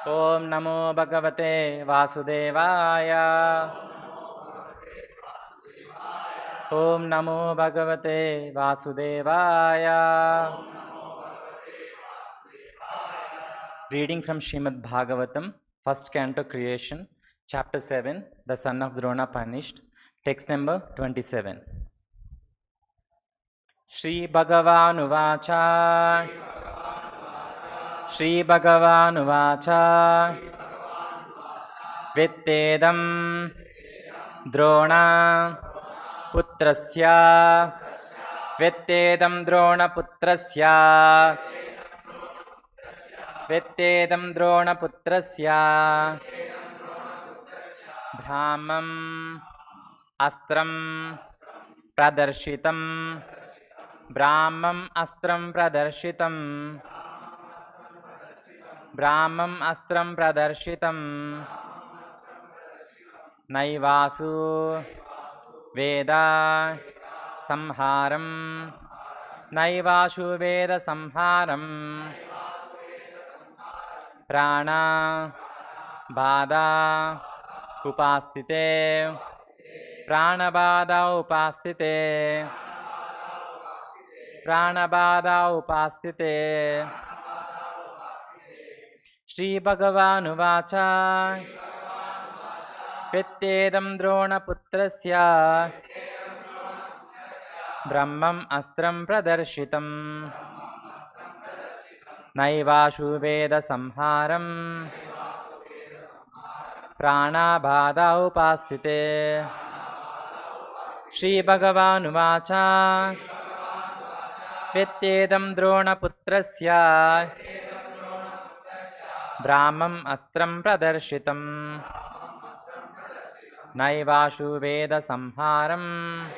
Om Namo Bhagavate Vasudevaya. Om Namo Bhagavate Vasudevaya. Reading from Srimad Bhagavatam, first canto, Creation, chapter 7, the son of Drona punished, text number 27. Shri Bhagavan Uvacha. Shri Bhagavan Uvacha. Vittedam Drona Putrasya. Vittedam Drona Putrasya. Vittedam Drona Putrasya. Brahmam Astram Pradarshitam. Brahmam Astram Pradarshitam. Brahmam Astram Pradarshitam. Naivasu Veda Samharam. Naivashu Veda Samharam. Prana Bada Upastite. Prana Bada Upastite. Prana Bada Upastite. Shri Bhagavan Uvacha. Vittedam Drona Putrasya. Brahmam Astram Pradarshitam. Naivashu Veda Samharam. Prana Bhada Upastite. Shri Bhagavan Uvacha. Vittedam Drona Putrasya. Brahmam Astram Pradarshitam. Naivashu Veda Samharam.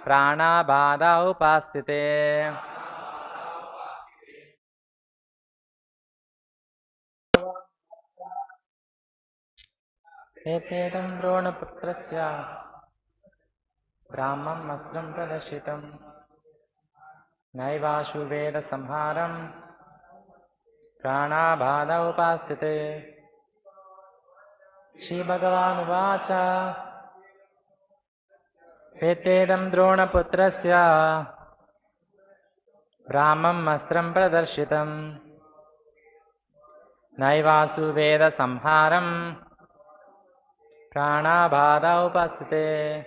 Prana Bhada Upastite. Vittedam Drona Putrasya. Brahmam Astram Pradarshitam. Naivashu Veda Samharam. Prana Bhada Upastite. Shri Bhagavan Uvacha. Vittedam Drona Putrasya. Brahmam Astram Pradarshitam. Naivasu Veda Samharam. Prana Bhada Upastite.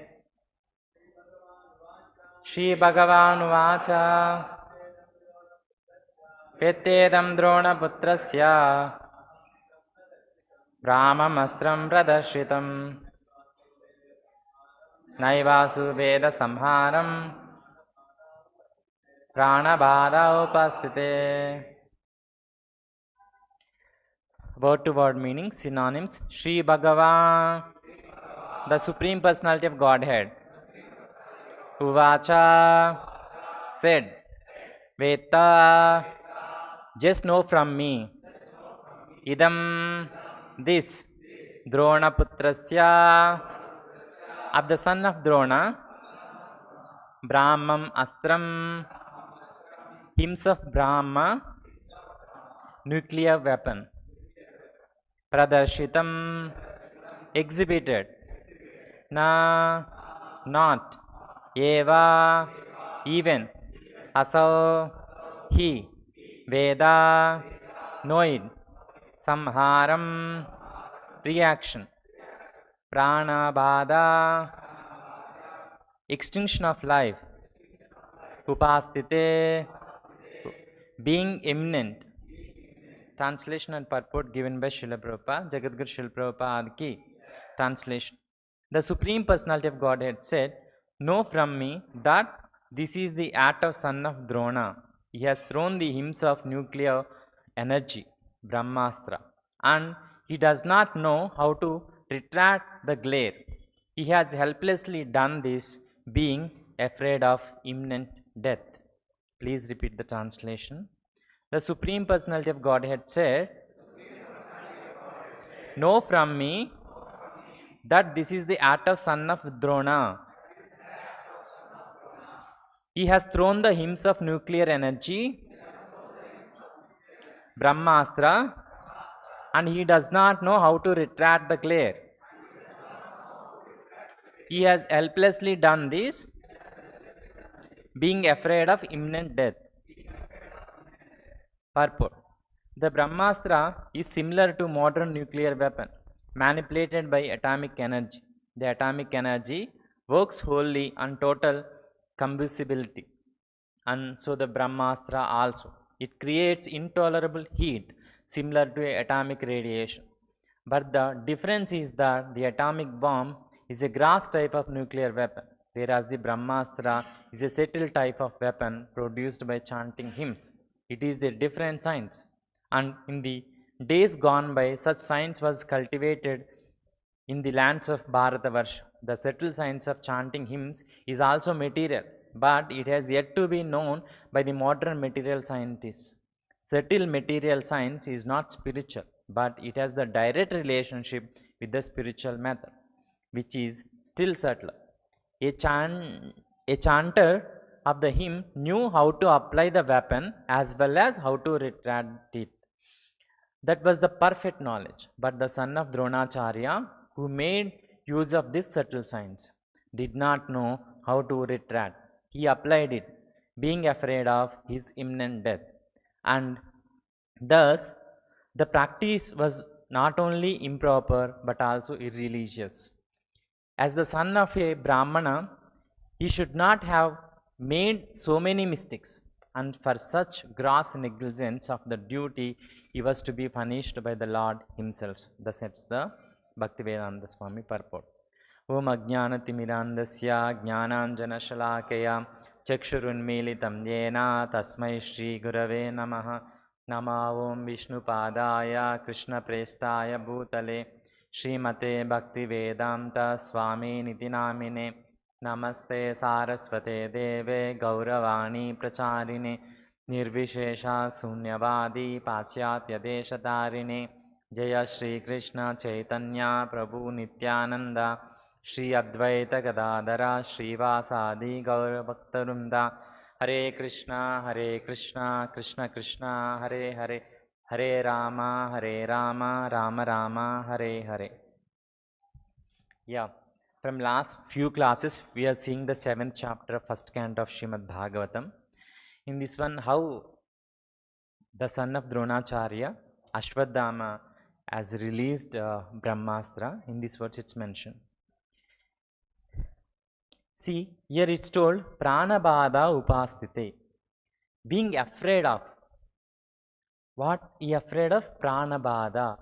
Shri Bhagavan Uvacha. Vittedam Drona Putrasya. Brahmam Astram Pradarshitam. Naivasu Veda Samharam. Prana Bhada Upastite. Word to word meaning, synonyms. Shri Bhagavan, the Supreme Personality of Godhead. Uvacha, said. Veta, just know from me. Idam, this. Drona Putrasya, of the son of Drona. Brahmam Astram, hymns of Brahma, nuclear weapon. Pradarshitam, exhibited. Na, not. Eva, even. Asau, he. Veda, know it. Samharam, reaction. Prana Bhada, extinction of life. Upastite, being imminent. Translation and purport given by Srila Prabhupada, Jagadguru Srila Prabhupada ki. Translation. The Supreme Personality of Godhead said, know from me that this is the act of son of Drona. He has thrown the hymns of nuclear energy, Brahmastra, and he does not know how to retract the glare. He has helplessly done this, being afraid of imminent death. Please repeat the translation. The Supreme Personality of Godhead said, know from me that this is the act of son of Drona. He has thrown the hymns of nuclear energy, Brahmastra, and he does not know how to retract the glare. He has helplessly done this, being afraid of imminent death. Purport. The Brahmastra is similar to modern nuclear weapon, manipulated by atomic energy. The atomic energy works wholly on total combustibility, and so the Brahmastra also. It creates intolerable heat, similar to atomic radiation. But the difference is that the atomic bomb is a gross type of nuclear weapon, whereas the Brahmastra is a subtle type of weapon produced by chanting hymns. It is a different science, and in the days gone by, such science was cultivated in the lands of Bharatavarsha. The subtle science of chanting hymns is also material, but it has yet to be known by the modern material scientists. Subtle material science is not spiritual, but it has the direct relationship with the spiritual method, which is still subtler. A chanter of the hymn knew how to apply the weapon as well as how to retract it. That was the perfect knowledge. But the son of Dronacharya, who made use of this subtle science, did not know how to retract. He applied it, being afraid of his imminent death. And thus, the practice was not only improper but also irreligious. As the son of a Brahmana, he should not have made so many mistakes, and for such gross negligence of the duty, he was to be punished by the Lord himself. Thus says the Bhaktivedanta Swamy purport. Om Ajnanatimirandasya Jnananjana Shalakaya Chakshurunmilitam Yena Tasmai Shri Gurave Namaha. Nama Om Vishnupadaya Krishna Prestaya Bhutale Srimate Bhaktivedanta Swamy Niti Namine. Namaste Saraswate Deve Gauravani Pracharine Nirvishesha Sunyavadi Pacyatya Deshatarine Jaya Shri Krishna Chaitanya Prabhu Nityananda Shri Advaita Gadadara Srivasadi Gauravaktarunda Hare Krishna Krishna Krishna Hare Hare Hare Rama Rama Rama Hare Hare. Yeah. From last few classes, we are seeing the 7th chapter of first canto of Srimad Bhagavatam. In this one, how the son of Dronacharya, Ashwadhama, has released Brahmastra. In this verse, it's mentioned. See, here it's told, Pranabhada upastite. Being afraid of. What he afraid of? Pranabhada.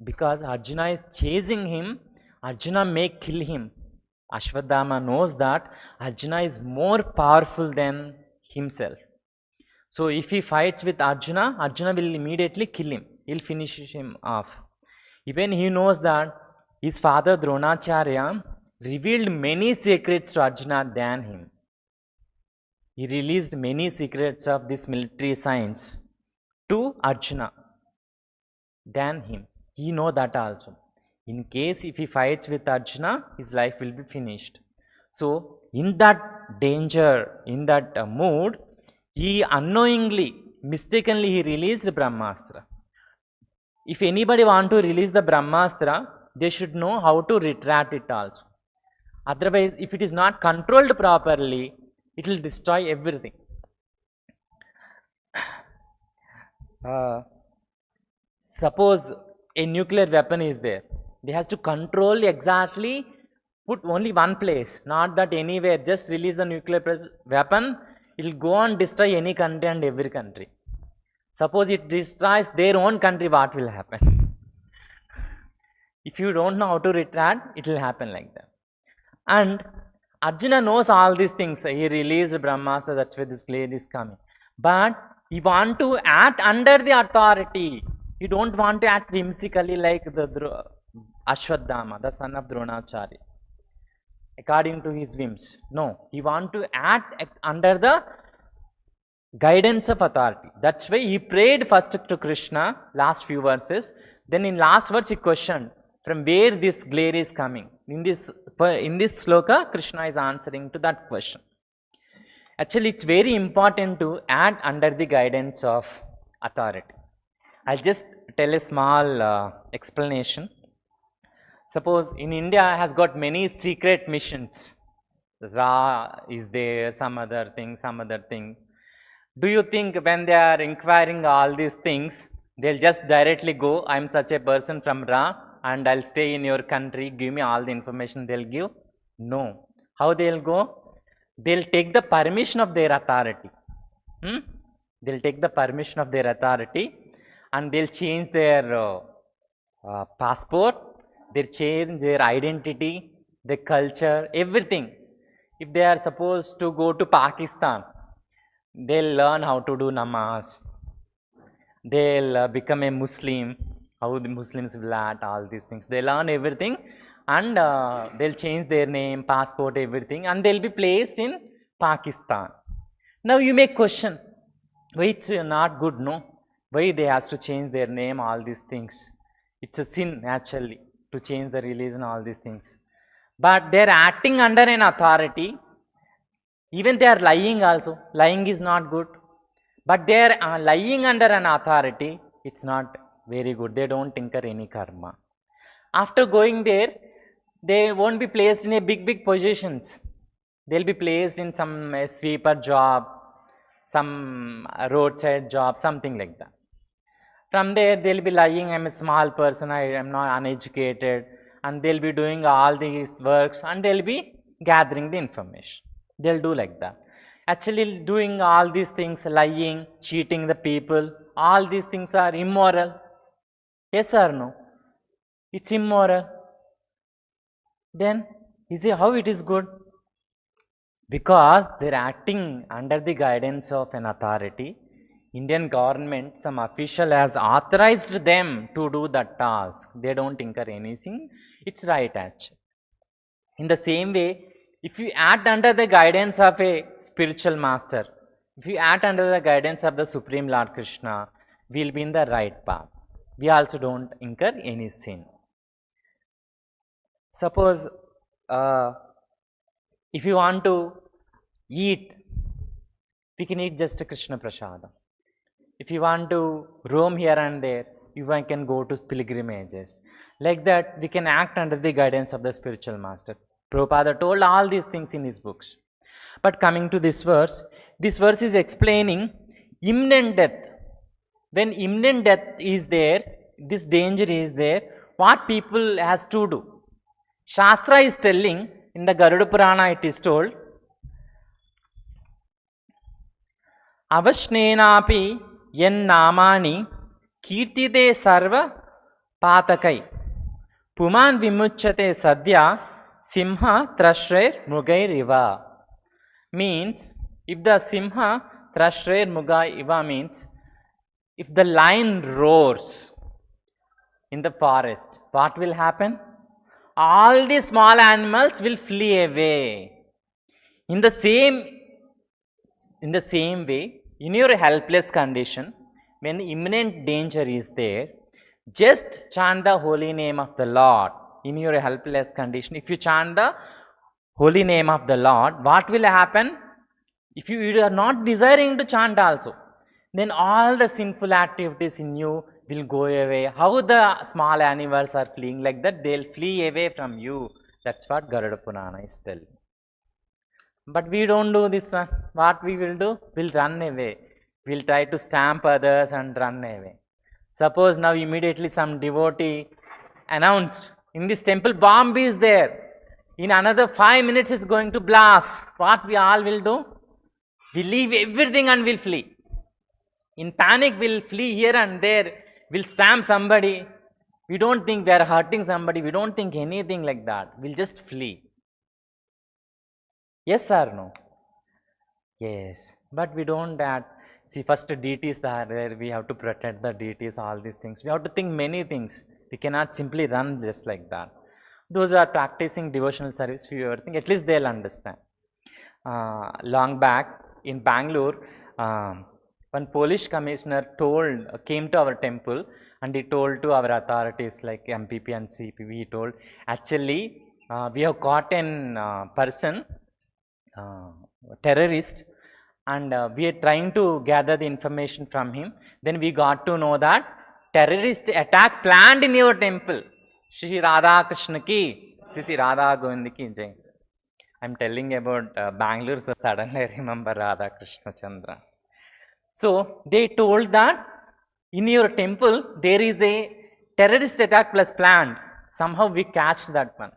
Because Arjuna is chasing him, Arjuna may kill him. Ashwadhama knows that Arjuna is more powerful than himself. So if he fights with Arjuna, Arjuna will immediately kill him. He'll finish him off. Even he knows that his father Dronacharya revealed many secrets to Arjuna than him. He released many secrets of this military science to Arjuna than him. He knows that also. In case if he fights with Arjuna, his life will be finished. So, in that danger, in that mood, he unknowingly, mistakenly, he released Brahmastra. If anybody want to release the Brahmastra, they should know how to retract it also. Otherwise, if it is not controlled properly, it will destroy everything. Suppose a nuclear weapon is there. They have to control exactly, put only one place, not that anywhere, just release the nuclear weapon, it will go and destroy any country and every country. Suppose it destroys their own country, what will happen? If you don't know how to retract, it will happen like that. And Arjuna knows all these things. He released Brahmastra, that's where this glare is coming. But he want to act under the authority. He don't want to act whimsically like the Ashwadhama, the son of Dronacharya, according to his whims. No, he want to act under the guidance of authority. That's why he prayed first to Krishna, last few verses. Then in last verse he questioned from where this glare is coming. In this sloka, Krishna is answering to that question. Actually, it's very important to act under the guidance of authority. I'll just tell a small explanation. Suppose in India has got many secret missions. Ra is there, some other thing. Do you think when they are inquiring all these things, they'll just directly go, I'm such a person from Ra and I'll stay in your country, give me all the information they'll give? No. How they'll go? They'll take the permission of their authority. They'll take the permission of their authority and they'll change their passport, they'll change their identity, their culture, everything. If they are supposed to go to Pakistan, they'll learn how to do namaz, they'll become a Muslim, how the Muslims will act, all these things. They learn everything and they'll change their name, passport, everything, and they'll be placed in Pakistan. Now you may question, why it's not good, no? Why they has to change their name, all these things? It's a sin naturally to change the religion, all these things. But they are acting under an authority. Even they are lying also. Lying is not good. But they are lying under an authority. It's not very good. They don't incur any karma. After going there, they won't be placed in a big positions. They'll be placed in some sweeper job, some roadside job, something like that. From there, they'll be lying, I'm a small person, I am not uneducated, and they'll be doing all these works and they'll be gathering the information. They'll do like that. Actually, doing all these things, lying, cheating the people, all these things are immoral. Yes or no? It's immoral. Then, how it is good? Because they're acting under the guidance of an authority. Indian government, some official has authorized them to do that task. They don't incur anything. It's right actually. In the same way, if you act under the guidance of a spiritual master, if you act under the guidance of the Supreme Lord Krishna, we'll be in the right path. We also don't incur any sin. Suppose if you want to eat, we can eat just a Krishna Prasadam. If you want to roam here and there, you can go to pilgrimages. Like that, we can act under the guidance of the spiritual master. Prabhupada told all these things in his books. But coming to this verse is explaining imminent death. When imminent death is there, this danger is there, what people has to do? Shastra is telling, in the Garuda Purana it is told, Avashnenapi yen namani kirtide sarva patakai puman vimuchyate sadhya simha trashrer mugai riva. Means, if the simha trashrer mugai iva means, if the lion roars in the forest, what will happen? All the small animals will flee away. In the same way, in your helpless condition, when imminent danger is there, just chant the holy name of the Lord. In your helpless condition, if you chant the holy name of the Lord, what will happen? If you are not desiring to chant also, then all the sinful activities in you will go away. How the small animals are fleeing, like that they'll flee away from you. That's what Garuda Purana is telling. But we don't do this one. What we will do? We'll run away. We'll try to stamp others and run away. Suppose now immediately some devotee announced, in this temple bomb is there. In another 5 minutes it's going to blast. What we all will do? We leave everything and we'll flee. In panic we'll flee here and there. We'll stamp somebody. We don't think we are hurting somebody. We don't think anything like that. We'll just flee. Yes or no? Yes. But we don't that. See, first deities are there. We have to protect the deities, all these things. We have to think many things. We cannot simply run just like that. Those who are practicing devotional service, if you ever think, at least they'll understand. Long back in Bangalore, one Polish commissioner came to our temple and he told to our authorities like MPP and CPP, he told, actually we have caught an person, terrorist, and we are trying to gather the information from him. Then we got to know that terrorist attack planned in your temple. Shri Radha Krishna ki, Sisi Radha Govind ki jai. I'm telling about Bangalore, so suddenly I remember Radha Krishna Chandra. So they told that in your temple there is a terrorist attack plus planned. Somehow we catched that one.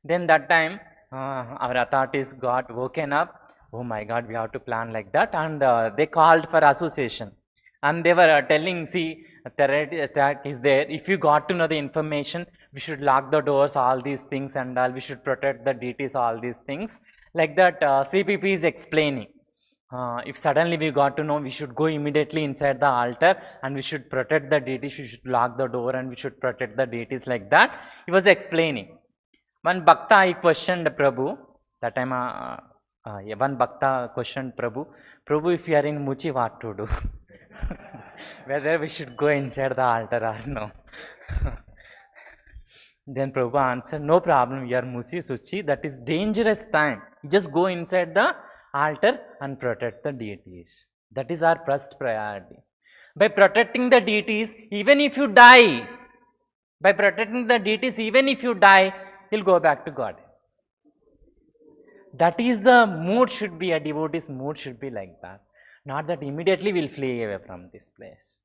Then that time our authorities got woken up. Oh my God, we have to plan like that, and they called for association. And they were telling, see, a terrorist attack is there. If you got to know the information, we should lock the doors, all these things, and all. We should protect the deities, all these things. Like that, CPP is explaining. If suddenly we got to know, we should go immediately inside the altar and we should protect the deities. We should lock the door and we should protect the deities, like that. He was explaining. One Bhakta, I questioned Prabhu. That time, one Bhakta questioned Prabhu. Prabhu, if you are in Muchi, what to do? Whether we should go inside the altar or no. Then Prabhu answered, no problem, you are Musi Suchi, that is dangerous time. Just go inside the altar and protect the deities. That is our first priority. By protecting the deities, even if you die, you'll go back to God. That is the mood should be, a devotee's mood should be like that. Not that immediately we'll flee away from this place.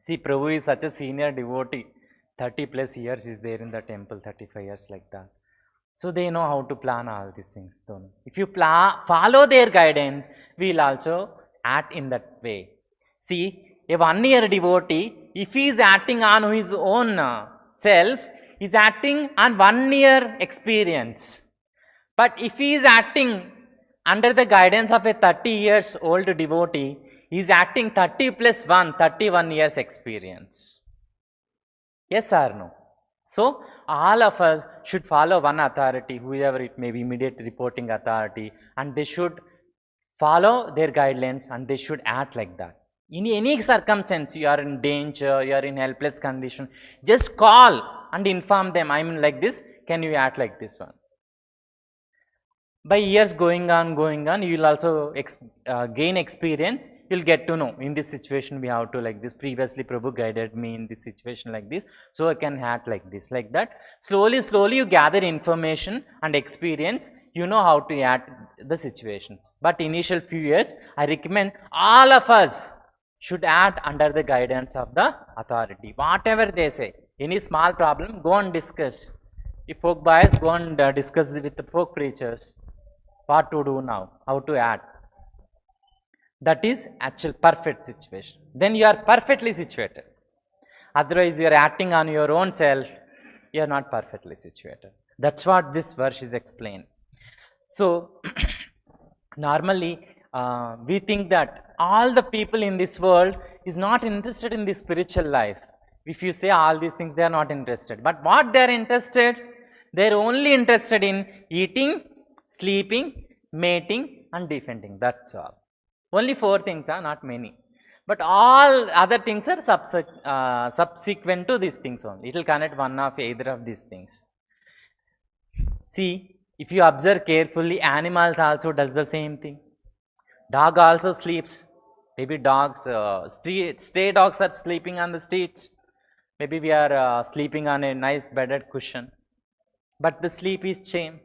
See, Prabhu is such a senior devotee. 30 plus years is there in the temple, 35 years like that. So they know how to plan all these things. If you follow their guidance, we'll also act in that way. See, a 1 year devotee, if he is acting on his own self, he is acting on 1 year experience. But if he is acting under the guidance of a 30 years old devotee, he is acting 30 plus 1, 31 years experience. Yes or no? So, all of us should follow one authority, whoever it may be, immediate reporting authority, and they should follow their guidelines and they should act like that. In any circumstance, you are in danger, you are in helpless condition, just call and inform them, I'm like this, can you act like this one? By years going on, you will also gain experience. You will get to know, in this situation we have to like this. Previously Prabhu guided me in this situation like this, so I can act like this, like that. Slowly you gather information and experience. You know how to act the situations. But initial few years, I recommend all of us should act under the guidance of the authority. Whatever they say, any small problem, go and discuss. If folk bias, go and discuss with the folk preachers. What to do now, how to act. That is actual perfect situation. Then you are perfectly situated. Otherwise, you are acting on your own self, you are not perfectly situated. That's what this verse is explained. So, normally, we think that all the people in this world is not interested in the spiritual life. If you say all these things, they are not interested. But what they are interested? They are only interested in eating, sleeping, mating and defending. That's all. Only 4 things are not many. But all other things are subsequent to these things only. It will connect one of either of these things. See, if you observe carefully, animals also does the same thing. Dog also sleeps. Maybe dogs, stray dogs are sleeping on the streets. Maybe we are sleeping on a nice bedded cushion. But the sleep is same.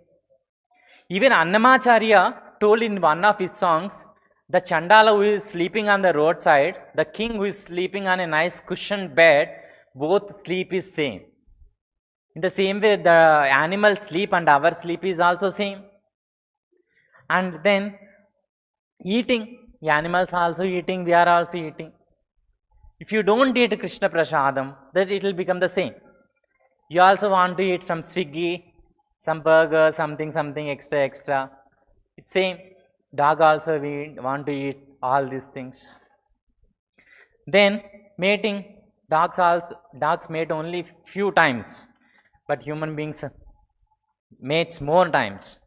Even Annamacharya told in one of his songs, the Chandala who is sleeping on the roadside, the king who is sleeping on a nice cushioned bed, both sleep is same. In the same way, the animal sleep and our sleep is also same. And then eating, the animals also eating, we are also eating. If you don't eat Krishna Prasadam, then it will become the same. You also want to eat from Swiggy, some burger, something extra. It's same. Dog also we want to eat all these things. Then mating, dogs mate only few times, but human beings mates more times.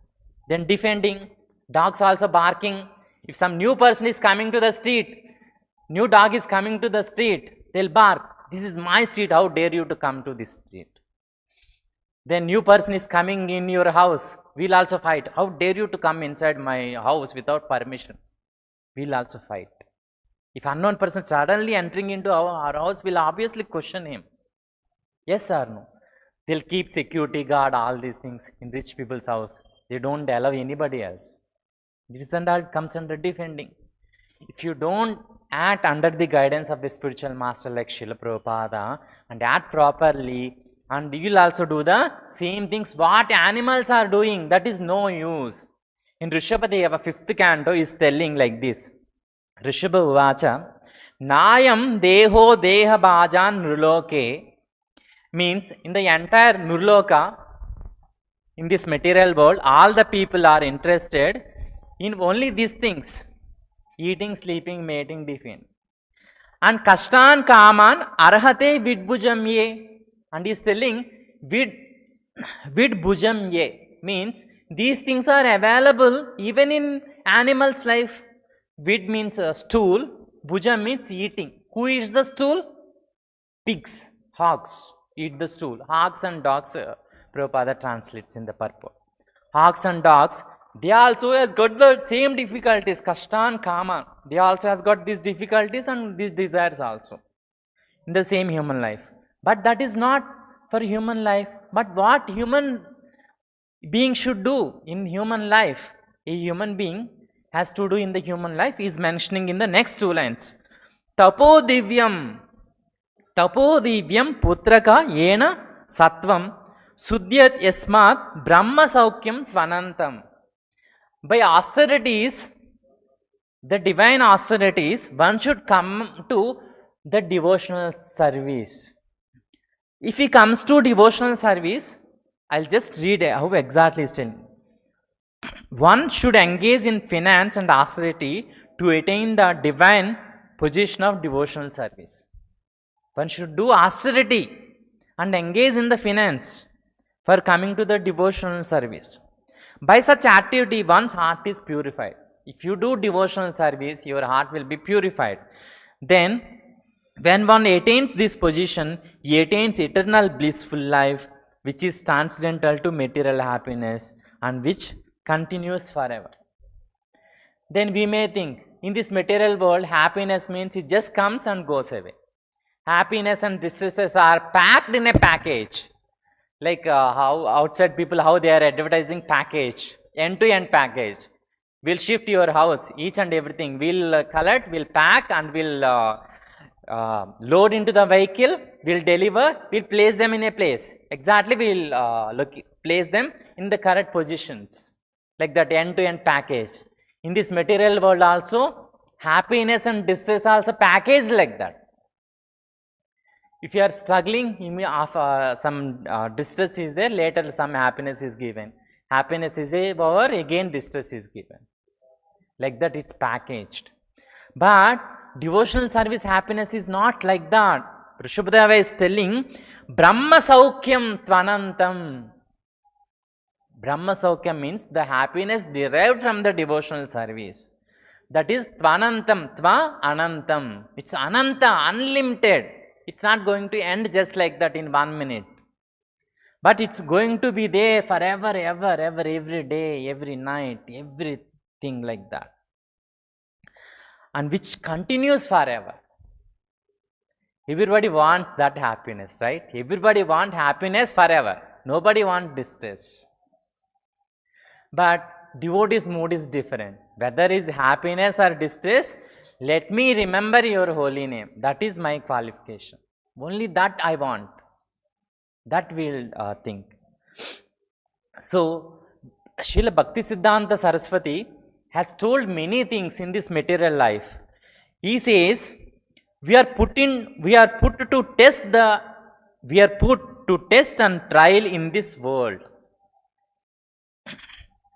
Then defending, dogs also barking. If some new person is coming to the street, new dog is coming to the street, they'll bark. This is my street, how dare you to come to this street? Then new person is coming in your house, we'll also fight. How dare you to come inside my house without permission? We'll also fight. If unknown person suddenly entering into our house, we'll obviously question him. Yes or no? They'll keep security guard, all these things in rich people's house. They don't allow anybody else. This and all comes under defending. If you don't act under the guidance of the spiritual master like Srila Prabhupada and act properly, and you will also do the same things what animals are doing, that is no use. In Rishabhadeva 5th canto is telling like this. Rishabha Uvacha, Nayam Deho Deha Bhajan Nruloke, means in the entire Nurloka, in this material world, all the people are interested in only these things. Eating, sleeping, mating, defeating. And Kashtan Kaman Arhate Vidbhujam Ye. And he is telling Vidbhujam Ye means these things are available even in animals' life. Vid means stool, Bhujam means eating. Who eats the stool? Pigs, hogs eat the stool. Hogs and dogs, Prabhupada translates in the purport. Hogs and dogs, they also has got the same difficulties, Kashtan, Kama. They also has got these difficulties and these desires also in the same human life. But that is not for human life. But what human being should do in human life, a human being has to do in the human life is mentioning in the next two lines. Tapo divyam putraka yena sattvam sudyat yasmat brahma saukyam tvanantam. By austerities, the divine austerities, one should come to the devotional service. If he comes to devotional service, I'll just read how exactly it's telling. One should engage in finance and austerity to attain the divine position of devotional service. One should do austerity and engage in the finance for coming to the devotional service. By such activity, one's heart is purified. If you do devotional service, your heart will be purified. Then, when one attains this position, he attains eternal blissful life, which is transcendental to material happiness and which continues forever. Then we may think, in this material world, happiness means it just comes and goes away. Happiness and distresses are packed in a package. Like how outside people, how they are advertising package, end-to-end package. We'll shift your house, each and everything. We'll collect, we'll pack and we'll load into the vehicle, we'll deliver, we'll place them in a place. Exactly, we'll place them in the correct positions. Like that end-to-end package. In this material world also, happiness and distress also packaged like that. If you are struggling, some distress is there, later some happiness is given. Happiness is over, again distress is given. Like that it's packaged. But devotional service happiness is not like that. Rishabhadeva is telling, Brahma Saukyam Tvanantam. Brahma Saukyam means the happiness derived from the devotional service. That is Tvanantam, Tva Anantam. It's Ananta, unlimited. It's not going to end just like that in 1 minute. But it's going to be there forever, ever, every day, every night, everything like that. And which continues forever. Everybody wants that happiness, right? Everybody wants happiness forever. Nobody wants distress. But devotee's mood is different. Whether it's happiness or distress, let me remember your holy name. That is my qualification. Only that I want. That we'll think. So, Srila Bhakti Siddhanta Saraswati has told many things in this material life. He says, we are put to test and trial in this world.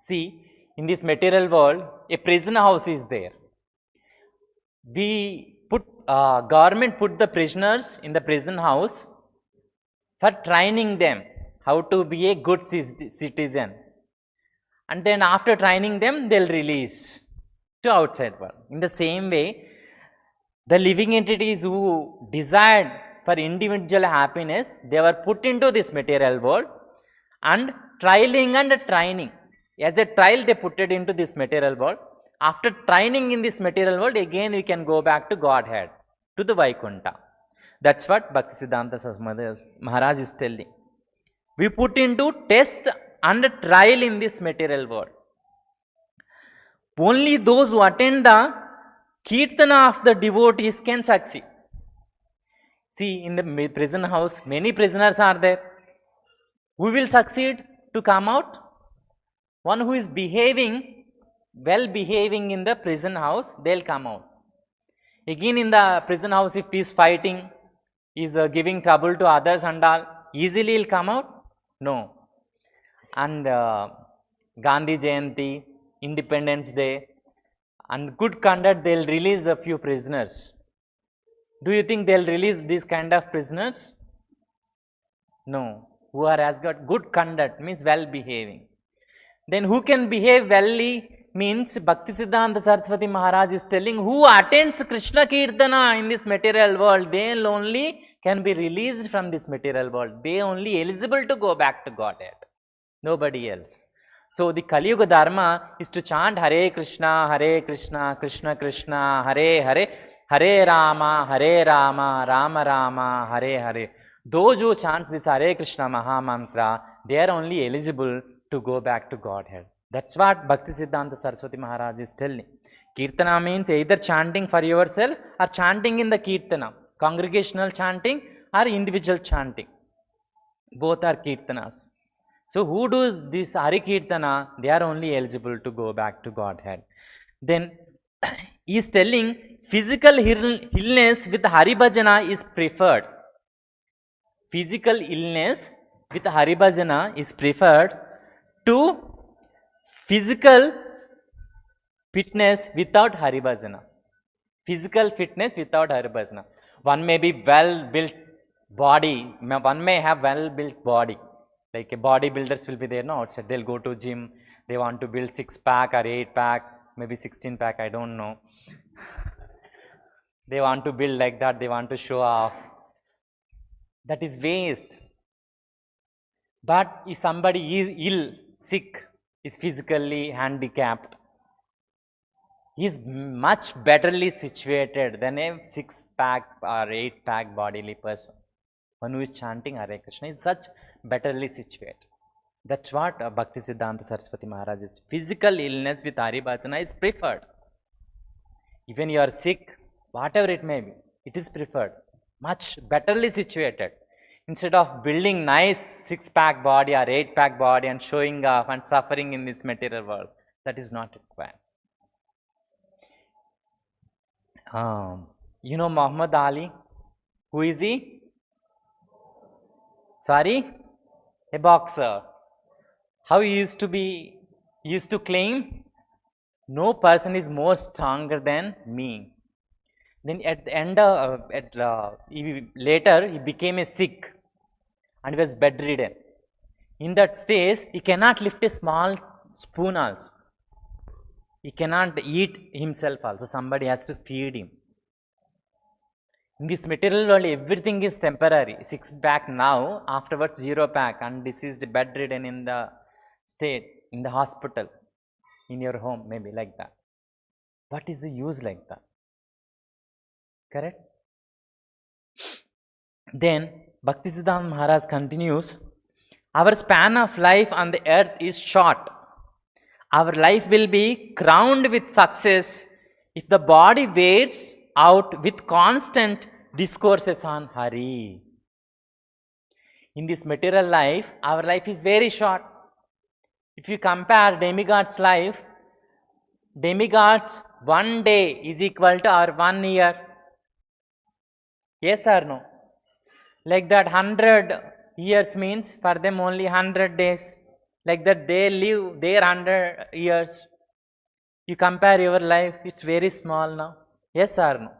See, in this material world, a prison house is there. Government put the prisoners in the prison house for training them how to be a good citizen. And then after training them, they'll release to outside world. In the same way, the living entities who desired for individual happiness, they were put into this material world and trialing and training. As a trial, they put it into this material world After training in this material world, again we can go back to Godhead, to the Vaikuntha. That's what Bhaktisiddhanta Saraswati Maharaj is telling. We put into test and trial in this material world. Only those who attend the Kirtana of the devotees can succeed. See, in the prison house, many prisoners are there. Who will succeed to come out? One who is well behaving in the prison house, they'll come out. Again, in the prison house, if he is fighting, he is giving trouble to others and all, easily he'll come out? No. And Gandhi Jayanti, Independence Day, and good conduct, they'll release a few prisoners. Do you think they'll release these kind of prisoners? No. Who has got good conduct means well behaving. Then who can behave wellly means Bhaktisiddhanta Saraswati Maharaj is telling who attends Krishna Kirtana in this material world, they only can be released from this material world. They only eligible to go back to Godhead. Nobody else. So the Kali Yuga Dharma is to chant Hare Krishna, Krishna Krishna, Hare Hare, Hare Rama, Rama Rama, Hare Hare. Those who chant this Hare Krishna Maha Mantra, they are only eligible to go back to Godhead. That's what Bhaktisiddhanta Saraswati Maharaj is telling. Kirtana means either chanting for yourself or chanting in the Kirtana. Congregational chanting or individual chanting. Both are Kirtanas. So who does this Hare Kirtana, they are only eligible to go back to Godhead. Then he is telling physical illness with Hari Bhajana is preferred. Physical illness with Hari Bhajana is preferred to physical fitness without Hari Bhajana. Physical fitness without Hari Bhajana. One may be well-built body, one may have well-built body. Like a bodybuilders will be there, no, outside. They'll go to gym, they want to build 6-pack or 8-pack, maybe 16-pack, I don't know. They want to build like that, they want to show off. That is waste. But if somebody is ill, sick, is physically handicapped, he is much betterly situated than a 6-pack or 8-pack bodily person. One who is chanting Hare Krishna is such betterly situated. That's what Bhaktisiddhanta Saraswati Maharaj is. Physical illness with Hari Bhajana is preferred. Even you are sick, whatever it may be, it is preferred. Much betterly situated. Instead of building nice 6-pack body or 8-pack body and showing off and suffering in this material world, that is not required. You know Muhammad Ali? Who is he? Sorry? A boxer. How he used to claim, no person is more stronger than me. Then at the end later he became a sick and he was bedridden. In that stage, he cannot lift a small spoon also. He cannot eat himself also. Somebody has to feed him. In this material world, everything is temporary. 6-pack now, afterwards 0-pack, and diseased, bedridden in the state, in the hospital, in your home, maybe like that. What is the use like that? Correct? Then Bhaktisiddhanta Maharaj continues, our span of life on the earth is short. Our life will be crowned with success if the body wears out with constant discourses on Hari. In this material life, our life is very short. If you compare demigods' life, demigods 1 day is equal to our 1 year. Yes or no? Like that 100 years means for them only 100 days. Like that they live their 100 years. You compare your life, it's very small now. Yes or no?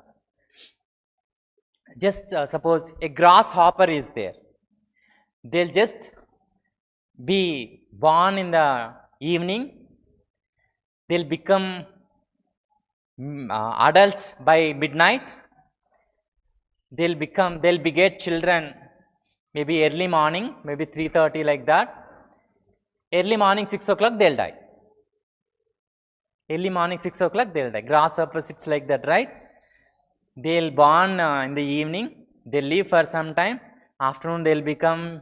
Just suppose a grasshopper is there. They'll just be born in the evening. They'll become adults by midnight. They'll beget children maybe early morning, maybe 3:30 like that. Early morning 6 o'clock they'll die. Early morning 6 o'clock they'll die. Grasshoppers, it's like that, right? They'll born in the evening, they'll live for some time, afternoon they'll become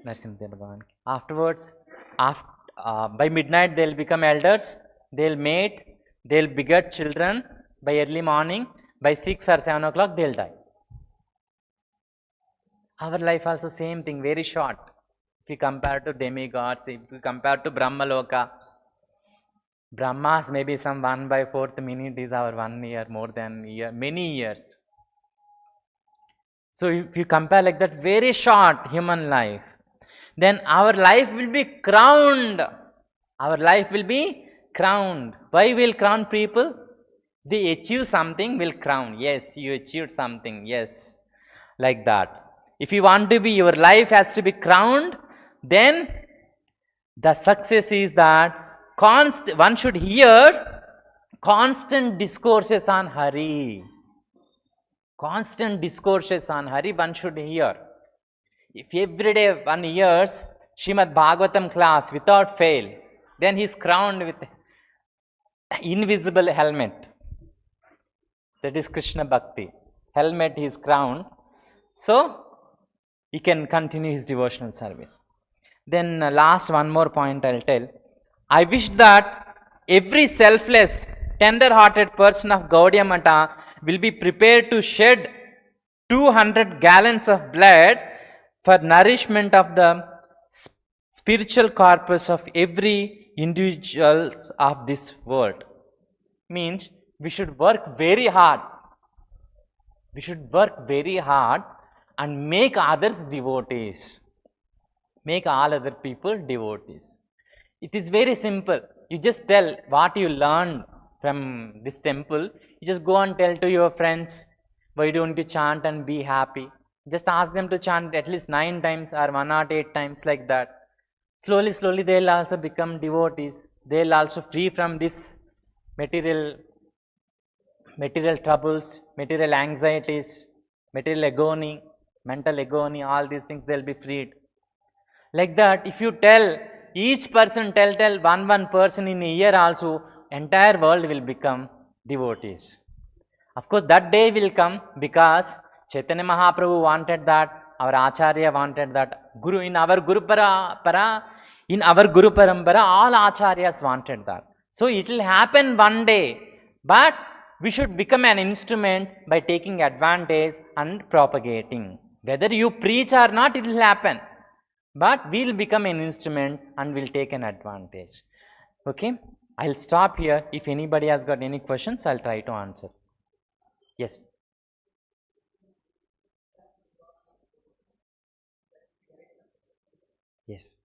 Narasimha Bhagavan. Afterwards, by midnight they'll become elders, they'll mate, they'll beget children by early morning, by 6 or 7 o'clock they'll die. Our life also same thing, very short. If you compare to demigods, if you compare to Brahma Loka, Brahmas maybe some 1/4 minute is our 1 year, more than year, many years. So if you compare like that, very short human life, then our life will be crowned. Our life will be crowned. Why will crown people? They achieve something, will crown. Yes, you achieved something. Yes, like that. If you want to be, your life has to be crowned, then the success is that one should hear constant discourses on Hari. Constant discourses on Hari one should hear. If every day one hears Srimad Bhagavatam class without fail, then he is crowned with invisible helmet. That is Krishna Bhakti. Helmet he is crowned. So, he can continue his devotional service. Then last one more point I will tell. I wish that every selfless, tender-hearted person of Gaudiya Mata will be prepared to shed 200 gallons of blood for nourishment of the spiritual corpus of every individuals of this world. Means we should work very hard. We should work very hard and make others devotees. Make all other people devotees. It is very simple. You just tell what you learned from this temple. You just go and tell to your friends, why don't you chant and be happy? Just ask them to chant at least 9 times or 108 times like that. Slowly, slowly they will also become devotees. They will also free from this material troubles, material anxieties, material agony, mental agony, all these things they will be freed. Like that, if you tell, each person tell one person in a year also, entire world will become devotees. Of course, that day will come because Chaitanya Mahaprabhu wanted that, our Acharya wanted that, in our Guru Parampara, all Acharyas wanted that. So it will happen one day, but we should become an instrument by taking advantage and propagating. Whether you preach or not, it will happen. But we will become an instrument and will take an advantage. Okay, I will stop here. If anybody has got any questions, I will try to answer. Yes. Yes.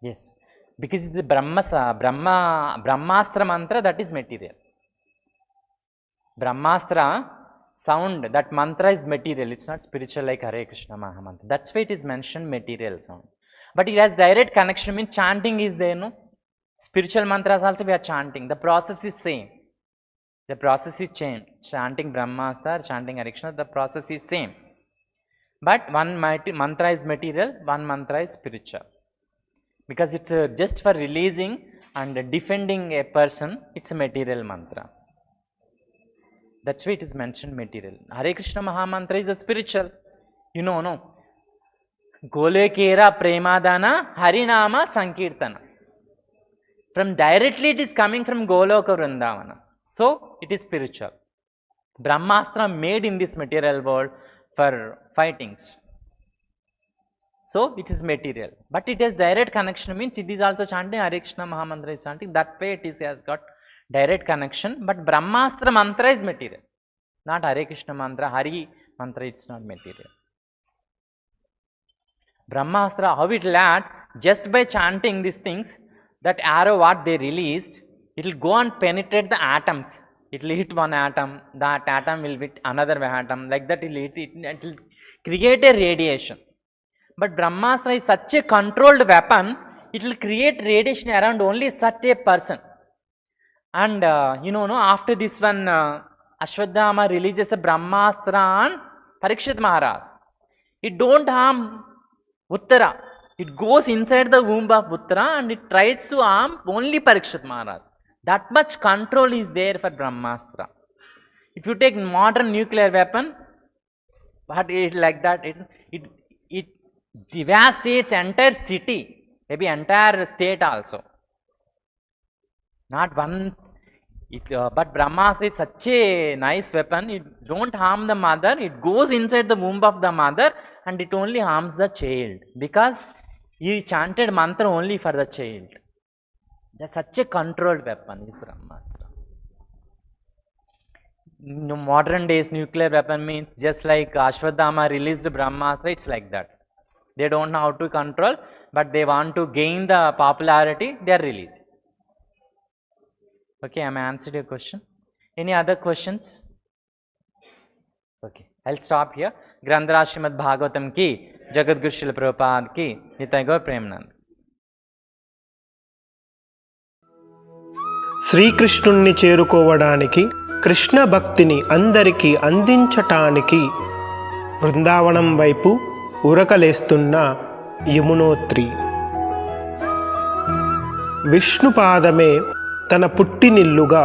Yes. Because the Brahmastra mantra, that is material. Brahmastra sound, that mantra is material, it's not spiritual like Hare Krishna Mahamantra. That's why it is mentioned material sound. But it has direct connection, means chanting is there, no? Spiritual mantras also we are chanting. The process is same. The process is same. Chanting Brahmastra, chanting Hare Krishna, the process is same. But one mantra is material, one mantra is spiritual. Because it's just for releasing and defending a person, it's a material mantra. That's why it is mentioned material. Hare Krishna Mahamantra is a spiritual. You know, no? Golekera Premadana Harinama Sankirtana. From directly it is coming from Goloka Vrindavana. So it is spiritual. Brahmastra made in this material world for fightings. So it is material. But it has direct connection, means it is also chanting Hare Krishna Mahamantra is chanting. That way it has got direct connection, but Brahmastra mantra is material, not Hare Krishna mantra. Hari mantra, it's not material. Brahmastra, how it will act, just by chanting these things, that arrow what they released, it will go and penetrate the atoms. It will hit one atom, that atom will hit another atom, like that it will create a radiation. But Brahmastra is such a controlled weapon, it will create radiation around only such a person. And after this one, Ashwadhama releases a Brahmastra on Parikshit Maharaj. It don't harm Uttara. It goes inside the womb of Uttara and it tries to harm only Parikshit Maharaj. That much control is there for Brahmastra. If you take modern nuclear weapon, but it like that, it devastates entire city, maybe entire state also. Not one. But Brahmastra is such a nice weapon. It don't harm the mother. It goes inside the womb of the mother and it only harms the child because he chanted mantra only for the child. That's such a controlled weapon is Brahmastra. No, modern days nuclear weapon means just like Ashwadhama released Brahmastra, it's like that. They don't know how to control, but they want to gain the popularity, they are releasing. Okay, am I answered your question? Any other questions? Okay, I'll stop here. Grandhara Srimad Bhagavatam ki, Jagadguru Srila Prabhupada ki, Nitai Gaur Premanand. శ్రీకృష్ణుణ్ణి చేరుకోవడానికి, కృష్ణ భక్తిని అందరికీ అందించటానికి బృందావనం వైపు ఉరకలేస్తున్న యమునోత్రి. విష్ణుపాదమే తన పుట్టినిల్లుగా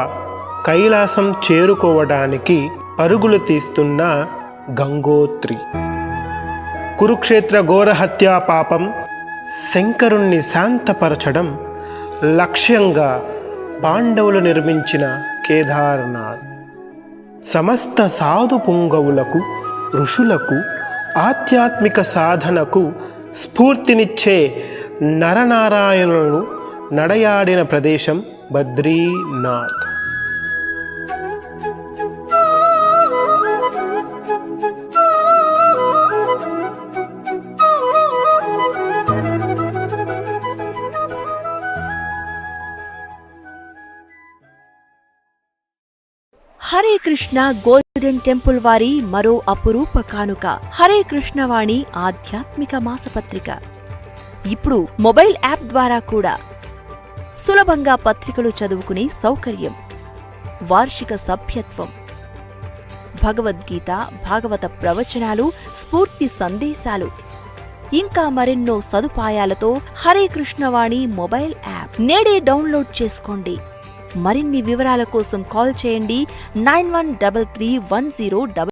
కైలాసం చేరుకోవడానికి పరుగులు తీస్తున్న గంగోత్రి. కురుక్షేత్ర ఘోరహత్యా పాపం శంకరుణ్ణి శాంతపరచడం లక్ష్యంగా పాండవులు నిర్మించిన కేదార్నాథ్. సమస్త సాధు పుంగవులకు, ఋషులకు, ఆధ్యాత్మిక సాధనకు స్ఫూర్తినిచ్చే నరనారాయణులను నడయాడిన ప్రదేశం బద్రీనాథ్. హరే కృష్ణ గోల్డెన్ టెంపుల్ వారి మరో అపురూప కానుక హరే కృష్ణవాణి ఆధ్యాత్మిక మాసపత్రిక. ఇప్పుడు మొబైల్ యాప్ ద్వారా కూడా సులభంగా పత్రికలు చదువుకునే సౌకర్యం, వార్షిక సభ్యత్వం, భగవద్గీత, భాగవత ప్రవచనాలు, స్ఫూర్తి సందేశాలు, ఇంకా మరెన్నో సదుపాయాలతో హరే కృష్ణవాణి మొబైల్ యాప్ నేడే డౌన్లోడ్ చేసుకోండి. మరిన్ని వివరాల కోసం కాల్ చేయండి 913310